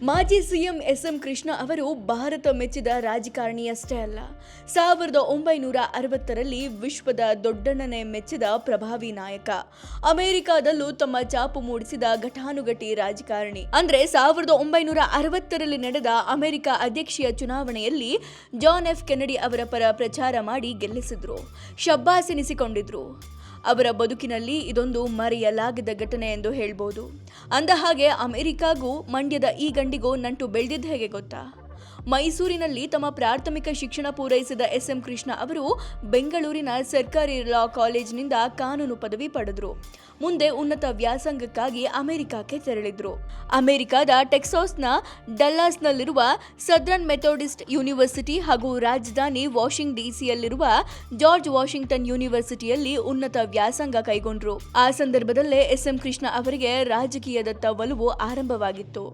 ಮಾಜಿ CM SM. Krishna ಅವರು ಭಾರತ ಮೆಚ್ಚಿದ ರಾಜಕಾರಣಿಯಷ್ಟೇ ಅಲ್ಲ, 1960ರಲ್ಲಿ ವಿಶ್ವದ ದೊಡ್ಡಣ್ಣನೇ ಮೆಚ್ಚಿದ ಪ್ರಭಾವಿ ನಾಯಕ. ಅಮೆರಿಕಾದಲ್ಲೂ ತಮ್ಮ ಛಾಪು ಮೂಡಿಸಿದ ಘಟಾನುಘಟಿ ರಾಜಕಾರಣಿ. ಅಂದ್ರೆ 1960ರಲ್ಲಿ ನಡೆದ ಅಮೆರಿಕ ಅಧ್ಯಕ್ಷೀಯ ಚುನಾವಣೆಯಲ್ಲಿ ಜಾನ್ ಎಫ್ ಕೆನಡಿ ಅವರ ಪರ ಪ್ರಚಾರ ಮಾಡಿ ಗೆಲ್ಲಿಸಿದ್ರು, ಶಬ್ಬಾಸೆನಿಸಿಕೊಂಡಿದ್ರು. ಅವರ ಬದುಕಿನಲ್ಲಿ ಇದೊಂದು ಮರೆಯಲಾಗದ ಘಟನೆ ಎಂದು ಹೇಳ್ಬೋದು. ಅಂದಹಾಗೆ ಅಮೆರಿಕಾಗೂ ಮಂಡ್ಯದ ಈ ಗಂಡಿಗೂ ನಂಟು ಬೆಳೆದಿದ್ದ ಹೇಗೆ ಗೊತ್ತಾ? ಮೈಸೂರಿನಲ್ಲಿ ತಮ್ಮ ಪ್ರಾಥಮಿಕ ಶಿಕ್ಷಣ ಪೂರೈಸಿದ ಎಸ್.ಎಂ. ಕೃಷ್ಣ ಅವರು ಬೆಂಗಳೂರಿನ ಸರ್ಕಾರಿ ಲಾ ಕಾಲೇಜಿನಿಂದ ಕಾನೂನು ಪದವಿ ಪಡೆದರು. ಮುಂದೆ ಉನ್ನತ ವ್ಯಾಸಂಗಕ್ಕಾಗಿ ಅಮೆರಿಕಕ್ಕೆ ತೆರಳಿದ್ರು. ಅಮೆರಿಕದ ಟೆಕ್ಸಾಸ್ನ ಡಲ್ಲಾಸ್ನಲ್ಲಿರುವ ಸದರ್ನ್ ಮೆಥೋಡಿಸ್ಟ್ ಯೂನಿವರ್ಸಿಟಿ ಹಾಗೂ ರಾಜಧಾನಿ ವಾಷಿಂಗ್ಟನ್ ಡಿಸಿಯಲ್ಲಿರುವ ಜಾರ್ಜ್ ವಾಷಿಂಗ್ಟನ್ ಯೂನಿವರ್ಸಿಟಿಯಲ್ಲಿ ಉನ್ನತ ವ್ಯಾಸಂಗ ಕೈಗೊಂಡ್ರು. ಆ ಸಂದರ್ಭದಲ್ಲೇ ಎಸ್.ಎಂ. ಕೃಷ್ಣ ಅವರಿಗೆ ರಾಜಕೀಯದತ್ತ ಒಲವು ಆರಂಭವಾಗಿತ್ತು.